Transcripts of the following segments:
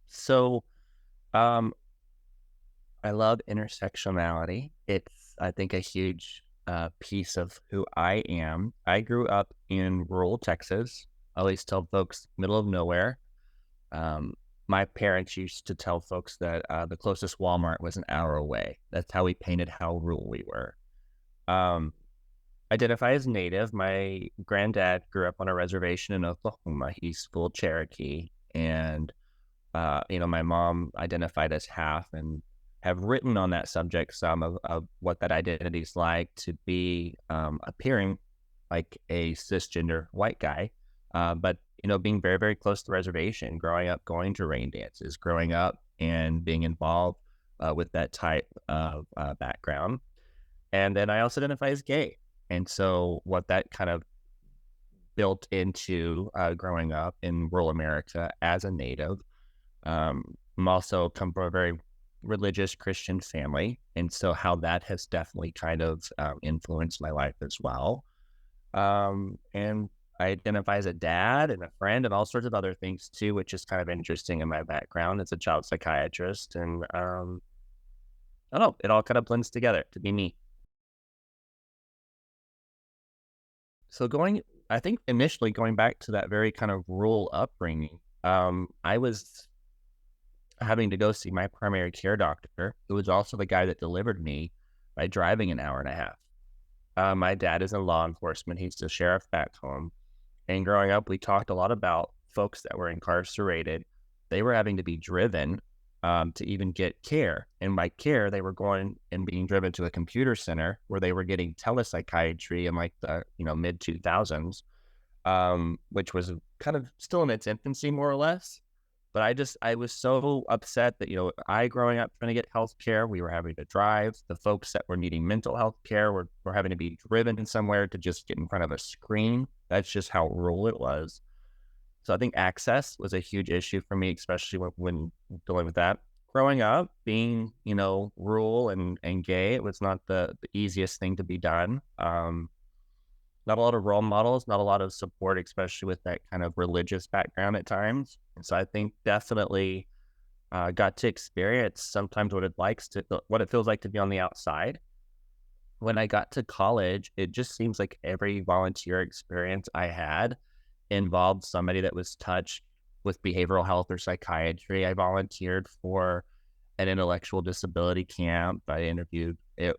So, um, I love intersectionality. It's, I think, a huge piece of who I am. I grew up in rural Texas. I always tell folks, middle of nowhere. Um, my parents used to tell folks that the closest Walmart was an hour away. That's how we painted how rural we were. Um, Identify as Native. My granddad grew up on a reservation in Oklahoma. He's full Cherokee, and my mom identified as half and have written on that subject some of what that identity is like to be appearing like a cisgender white guy, but being very, very close to the reservation, growing up, going to rain dances, growing up and being involved with that type of background. And then I also identify as gay. And so what that kind of built into growing up in rural America as a native. I'm also come from a very religious Christian family, and so how that has definitely kind of influenced my life as well. And I identify as a dad and a friend and all sorts of other things too, which is kind of interesting in my background as a child psychiatrist. And I don't know, it all kind of blends together to be me. So I think initially going back to that very kind of rural upbringing, I was having to go see my primary care doctor, who was also the guy that delivered me, by driving an hour and a half. My dad is in law enforcement. He's the sheriff back home. And growing up, we talked a lot about folks that were incarcerated. They were having to be driven to even get care. And by care, they were going and being driven to a computer center where they were getting telepsychiatry in like the mid 2000s, which was kind of still in its infancy, more or less. But I was so upset that, I growing up trying to get health care, we were having to drive. The folks that were needing mental health care were having to be driven somewhere to just get in front of a screen. That's just how rural it was. So I think access was a huge issue for me, especially when dealing with that. Growing up, being, rural and gay, it was not the easiest thing to be done. Not a lot of role models, not a lot of support, especially with that kind of religious background at times. And so I think definitely got to experience sometimes what it feels like to be on the outside. When I got to college, it just seems like every volunteer experience I had involved somebody that was touched with behavioral health or psychiatry. I volunteered for an intellectual disability camp. I interviewed it,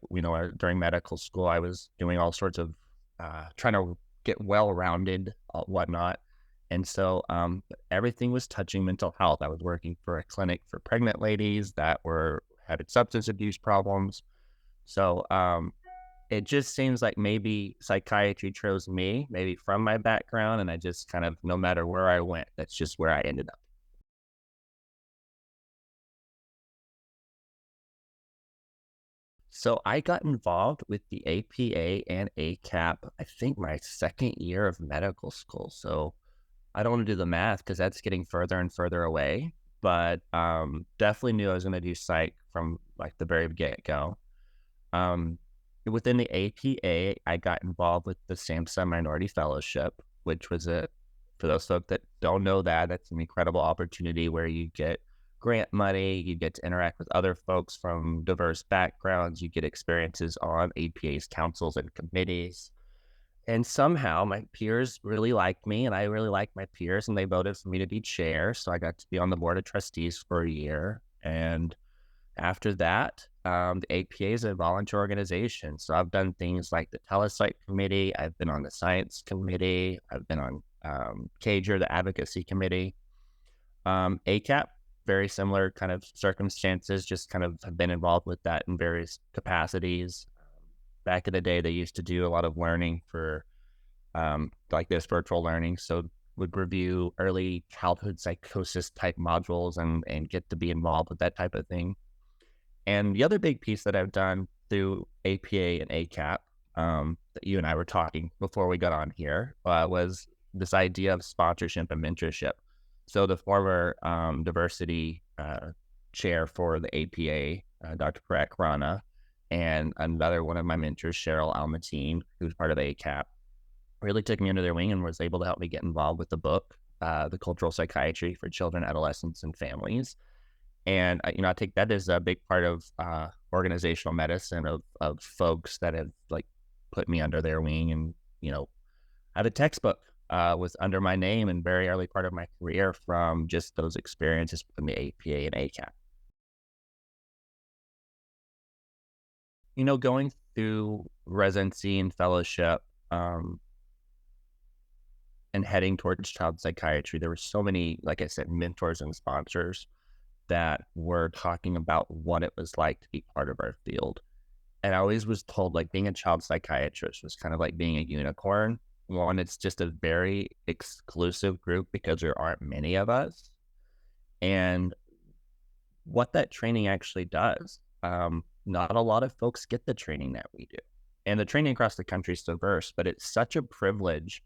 during medical school. I was doing all sorts of trying to get well-rounded, whatnot. And so everything was touching mental health. I was working for a clinic for pregnant ladies that were having substance abuse problems. So it just seems like maybe psychiatry chose me, maybe from my background, and I just kind of, no matter where I went, that's just where I ended up. So I got involved with the APA and ACAP, I think my second year of medical school. So I don't want to do the math because that's getting further and further away, but definitely knew I was going to do psych from like the very get-go. Um, Within the APA, I got involved with the SAMHSA Minority Fellowship, which was for those folks that don't know that's an incredible opportunity where you get grant money, you get to interact with other folks from diverse backgrounds, you get experiences on APA's councils and committees. And somehow my peers really liked me and I really liked my peers and they voted for me to be chair. So I got to be on the board of trustees for a year. And after that, the APA is a volunteer organization. So I've done things like the Telepsych Committee. I've been on the Science Committee. I've been on CAGR, the Advocacy Committee. ACAP, very similar kind of circumstances, just kind of have been involved with that in various capacities. Back in the day, they used to do a lot of learning for like this virtual learning. So would review early childhood psychosis type modules and get to be involved with that type of thing. And the other big piece that I've done through APA and ACAP, that you and I were talking before we got on here, was this idea of sponsorship and mentorship. So the former diversity chair for the APA, Dr. Parak Rana, and another one of my mentors, Cheryl Almatine, who's part of ACAP, really took me under their wing and was able to help me get involved with the book the cultural psychiatry for children, adolescents, and families. And I take that as a big part of organizational medicine of folks that have like put me under their wing, and I have a textbook was under my name in very early part of my career from just those experiences in the APA and ACAP. Going through residency and fellowship, and heading towards child psychiatry, there were so many, like I said, mentors and sponsors that were talking about what it was like to be part of our field. And I always was told like being a child psychiatrist was kind of like being a unicorn. One, it's just a very exclusive group because there aren't many of us. And what that training actually does, not a lot of folks get the training that we do. And the training across the country is diverse, but it's such a privilege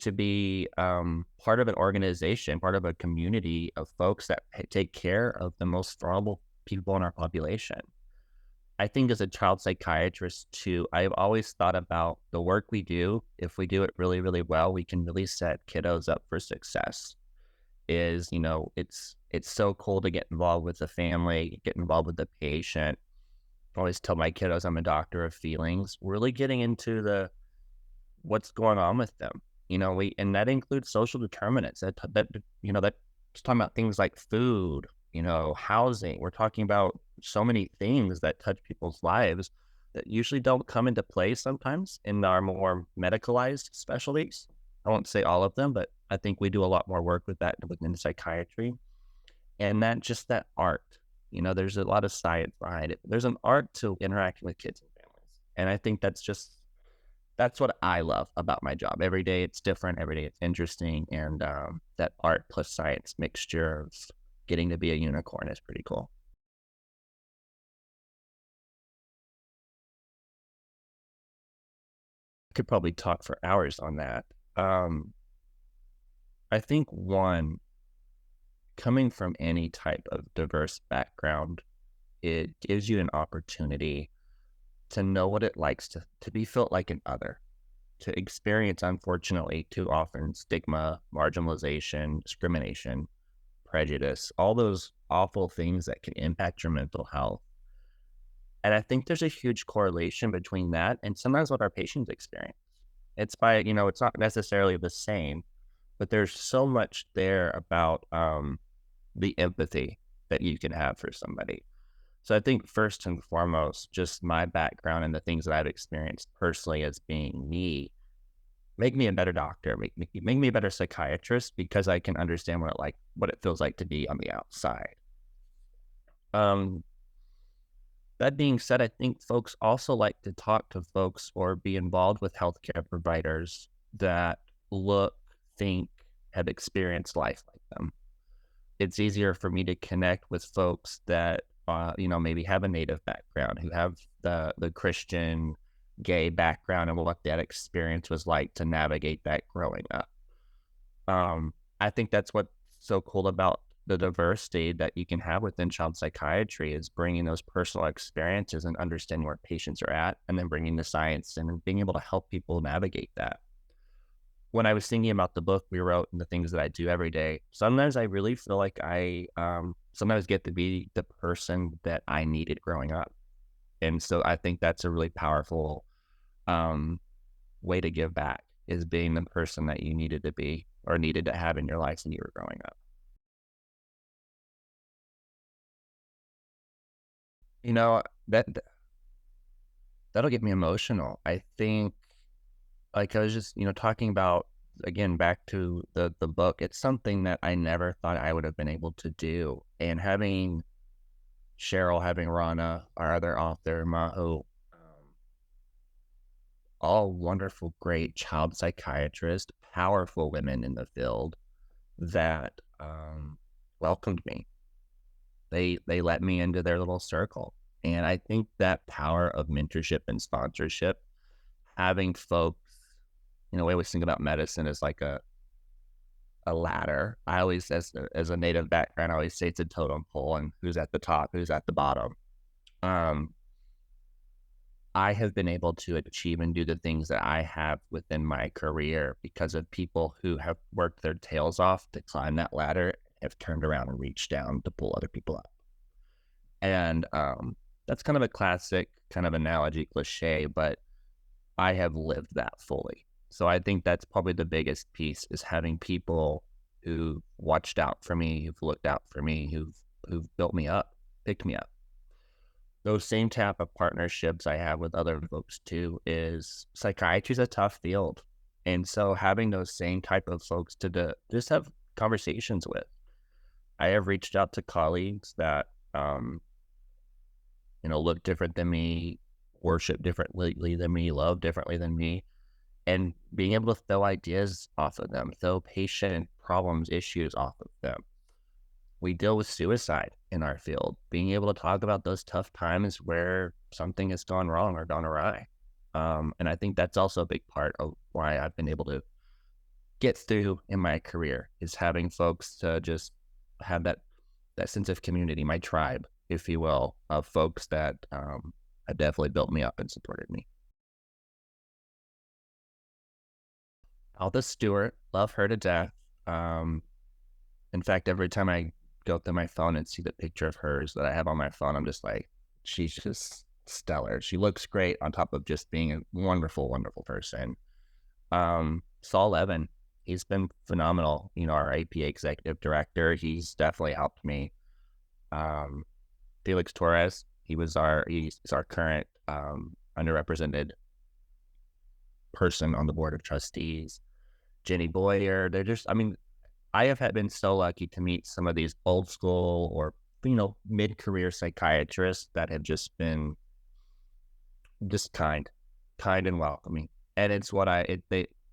to be part of an organization, part of a community of folks that take care of the most vulnerable people in our population. I think as a child psychiatrist too, I've always thought about the work we do. If we do it really, really well, we can really set kiddos up for success. It's so cool to get involved with the family, get involved with the patient. I always tell my kiddos I'm a doctor of feelings, really getting into the what's going on with them. And that includes social determinants that's talking about things like food, housing. We're talking about so many things that touch people's lives that usually don't come into play sometimes in our more medicalized specialties. I won't say all of them, but I think we do a lot more work with that within psychiatry. And that art, there's a lot of science behind it. There's an art to interacting with kids and families. And I think that's what I love about my job. Every day it's different. Every day it's interesting. And that art plus science mixture of getting to be a unicorn is pretty cool. I could probably talk for hours on that. I think one, coming from any type of diverse background, it gives you an opportunity to know what it likes to be felt like an other, to experience, unfortunately, too often stigma, marginalization, discrimination, prejudice, all those awful things that can impact your mental health. And I think there's a huge correlation between that and sometimes what our patients experience. It's not necessarily the same, but there's so much there about the empathy that you can have for somebody. So I think first and foremost, just my background and the things that I've experienced personally as being me, make me a better doctor, make me a better psychiatrist because I can understand what it feels like to be on the outside. That being said, I think folks also like to talk to folks or be involved with healthcare providers that look, think, have experienced life like them. It's easier for me to connect with folks that maybe have a Native background, who have the Christian gay background and what that experience was like to navigate that growing up. I think that's what's so cool about the diversity that you can have within child psychiatry is bringing those personal experiences and understanding where patients are at, and then bringing the science and being able to help people navigate that. When I was thinking about the book we wrote and the things that I do every day, sometimes I really feel like I sometimes get to be the person that I needed growing up. And so I think that's a really powerful way to give back, is being the person that you needed to be or needed to have in your life when you were growing up. That that'll get me emotional. I think, like I was just, talking about, again, back to the book, it's something that I never thought I would have been able to do. And having Cheryl, having Rana, our other author, Mahu, all wonderful, great child psychiatrists, powerful women in the field that welcomed me. They let me into their little circle. And I think that power of mentorship and sponsorship, having folks, we always think about medicine as like a ladder. I always, as a Native background, I always say it's a totem pole and who's at the top, who's at the bottom. I have been able to achieve and do the things that I have within my career because of people who have worked their tails off to climb that ladder, have turned around and reached down to pull other people up. And that's kind of a classic kind of analogy cliche, but I have lived that fully. So I think that's probably the biggest piece, is having people who watched out for me, who've looked out for me, who've built me up, picked me up. Those same type of partnerships I have with other folks too. Is psychiatry is a tough field, and so having those same type of folks just have conversations with. I have reached out to colleagues that look different than me, worship differently than me, love differently than me, and being able to throw ideas off of them, throw patient problems, issues off of them. We deal with suicide in our field. Being able to talk about those tough times where something has gone wrong or gone awry. And I think that's also a big part of why I've been able to get through in my career, is having folks to just have that sense of community, my tribe, if you will, of folks that have definitely built me up and supported me. Alda Stewart, love her to death. In fact, every time I go through my phone and see the picture of hers that I have on my phone, I'm just like, she's just stellar. She looks great on top of just being a wonderful, wonderful person. Saul Evan, he's been phenomenal. Our APA executive director, he's definitely helped me. Felix Torres, he's our current underrepresented person on the board of trustees. Jenny Boyer, I have been so lucky to meet some of these old school or mid-career psychiatrists that have just been just kind and welcoming, and it's what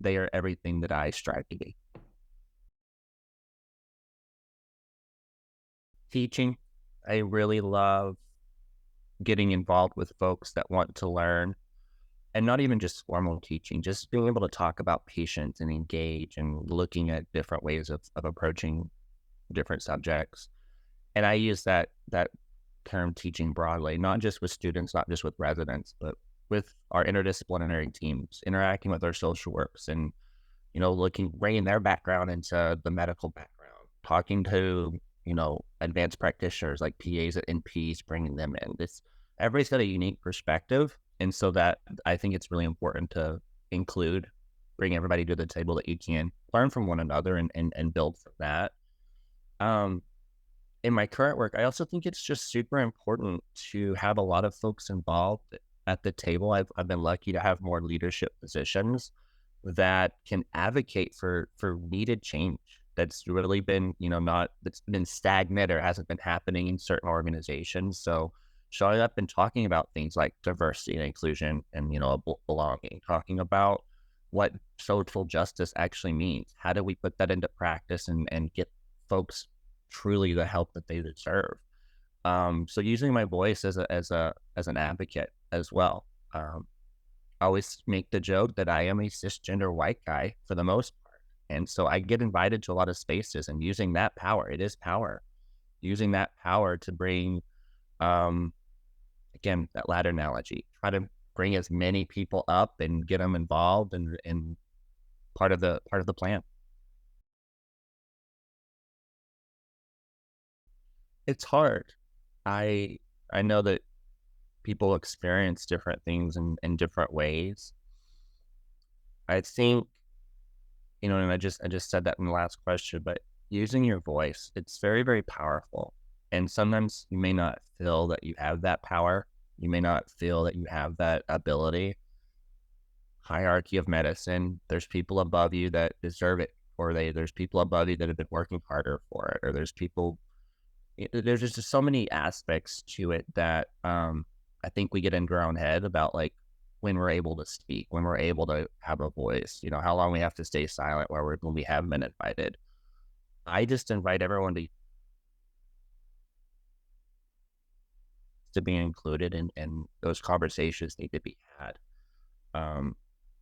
they are everything that I strive to be. Teaching, I really love getting involved with folks that want to learn, and not even just formal teaching, just being able to talk about patients and engage and looking at different ways of approaching different subjects. And I use that term teaching broadly, not just with students, not just with residents, but with our interdisciplinary teams, interacting with our social works and, bringing their background into the medical background, talking to, advanced practitioners like PAs and NPs, bringing them in. Everybody's got a unique perspective. And so that I think it's really important to bring everybody to the table that you can learn from one another and build from that. In my current work, I also think it's just super important to have a lot of folks involved at the table. I've been lucky to have more leadership positions that can advocate for needed change that's really been, that's been stagnant or hasn't been happening in certain organizations. So showing up and talking about things like diversity and inclusion and, belonging, talking about what social justice actually means. How do we put that into practice and get folks truly the help that they deserve? So using my voice as an advocate as well. I always make the joke that I am a cisgender white guy for the most part. And so I get invited to a lot of spaces, and using that power, it is power, using that power to bring, again, that ladder analogy, try to bring as many people up and get them involved and part of the plan. It's hard. I know that people experience different things in different ways. I think, and I just said that in the last question, but using your voice, it's very, very powerful. And sometimes you may not feel that you have that power. You may not feel that you have that ability. Hierarchy of medicine, there's people above you that deserve it, or there's people above you that have been working harder for it, or there's just so many aspects to it that I think we get into our own head about, like, when we're able to speak, when we're able to have a voice, how long we have to stay silent when we have been invited. I just invite everyone to be included, and those conversations need to be had.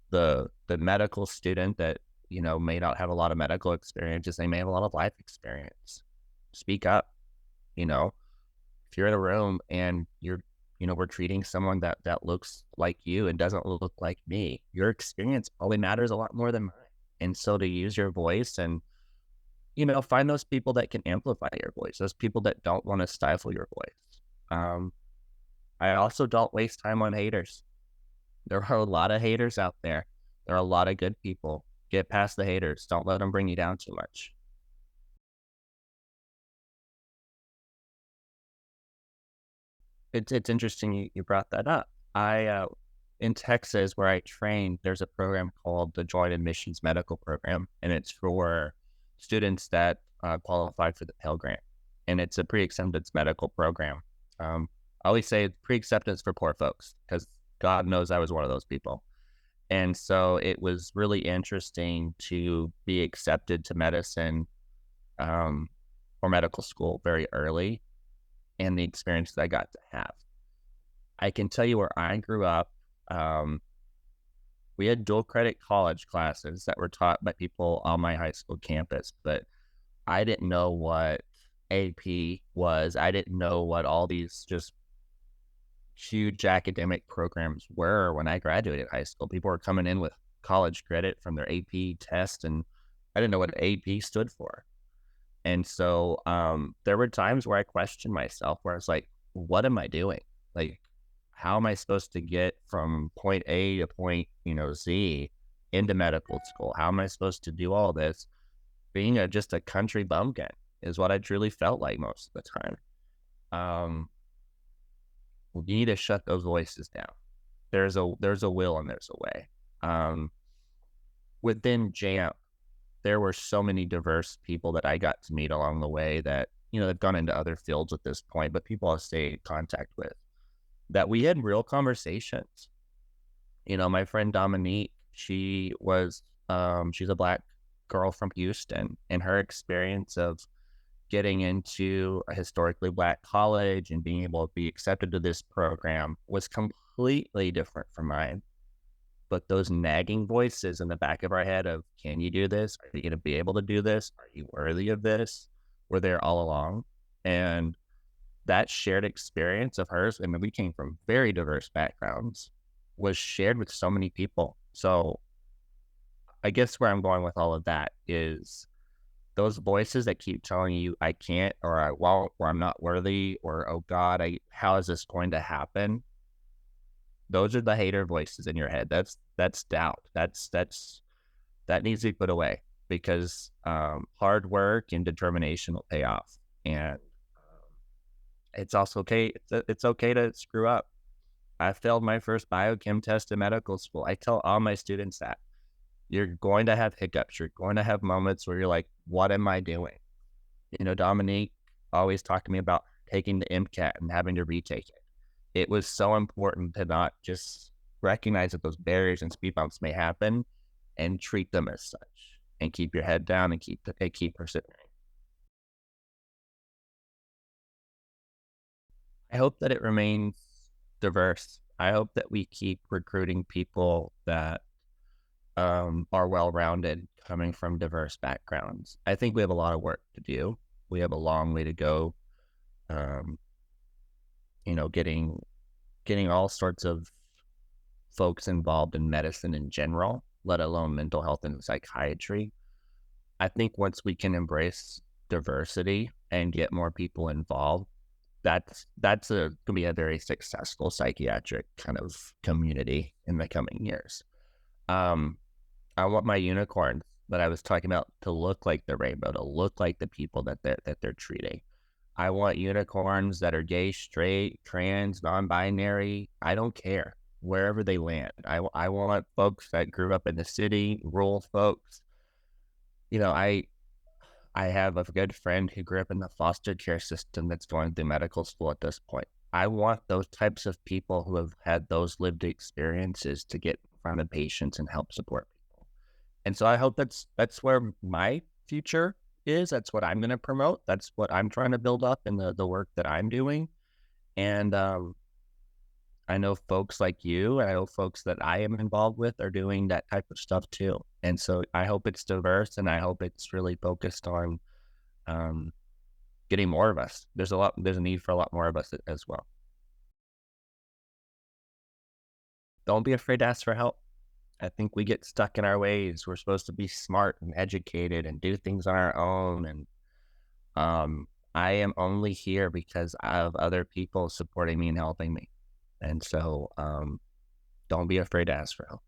The medical student that, may not have a lot of medical experiences, they may have a lot of life experience. Speak up. If you're in a room and you're we're treating someone that looks like you and doesn't look like me. Your experience probably matters a lot more than mine. And so to use your voice and, find those people that can amplify your voice, those people that don't want to stifle your voice. I also don't waste time on haters. There are a lot of haters out there. There are a lot of good people. Get past the haters. Don't let them bring you down too much. It's interesting you brought that up. In Texas where I trained, there's a program called the Joint Admissions Medical Program, and it's for students that qualify for the Pell Grant, and it's a pre-acceptance medical program. I always say pre-acceptance for poor folks because God knows I was one of those people, and so it was really interesting to be accepted to medicine um, or medical school very early, and the experience that I got to have. I can tell you where I grew up. Um, we had dual credit college classes that were taught by people on my high school campus, but I didn't know what AP was. I didn't know what all these just huge academic programs were when I graduated high school. People were coming in with college credit from their AP test, and I didn't know what AP stood for. And so there were times where I questioned myself, where I was like, what am I doing? Like, how am I supposed to get from point A to point, Z into medical school? How am I supposed to do all this? Being just a country bumpkin is what I truly felt like most of the time. You need to shut those voices down. There's a will and there's a way. Within JAMP, there were so many diverse people that I got to meet along the way that, they've gone into other fields at this point, but people I'll stay in contact with, that we had real conversations. My friend Dominique, she's a Black girl from Houston, and her experience of getting into a historically Black college and being able to be accepted to this program was completely different from mine. But those nagging voices in the back of our head of, can you do this? Are you going to be able to do this? Are you worthy of this? Were there all along. And that shared experience of hers, I mean, we came from very diverse backgrounds, was shared with so many people. So I guess where I'm going with all of that is those voices that keep telling you I can't, or I won't, or I'm not worthy, or, oh God, how is this going to happen? Those are the hater voices in your head. That's doubt. That needs to be put away, because hard work and determination will pay off. And it's also okay. It's okay to screw up. I failed my first biochem test in medical school. I tell all my students that you're going to have hiccups. You're going to have moments where you're like, what am I doing? Dominique always talked to me about taking the MCAT and having to retake it. It was so important to not just recognize that those barriers and speed bumps may happen and treat them as such, and keep your head down and keep persevering. I hope that it remains diverse. I hope that we keep recruiting people that are well-rounded, coming from diverse backgrounds. I think we have a lot of work to do. We have a long way to go. Getting all sorts of folks involved in medicine in general, let alone mental health and psychiatry. I think once we can embrace diversity and get more people involved, that's going to be a very successful psychiatric kind of community in the coming years. I want my unicorns that I was talking about to look like the rainbow, to look like the people that they're treating. I want unicorns that are gay, straight, trans, non-binary. I don't care wherever they land. I want folks that grew up in the city, rural folks. I have a good friend who grew up in the foster care system that's going through medical school at this point. I want those types of people who have had those lived experiences to get in front of patients and help support people. And so I hope that's where my future is. That's what I'm going to promote. That's what I'm trying to build up in the work that I'm doing. And I know folks like you, and I know folks that I am involved with are doing that type of stuff too. And so I hope it's diverse, and I hope it's really focused on getting more of us. There's a need for a lot more of us as well. don't be afraid to ask for help. I think we get stuck in our ways. We're supposed to be smart and educated and do things on our own. And I am only here because of other people supporting me and helping me. And so don't be afraid to ask for help.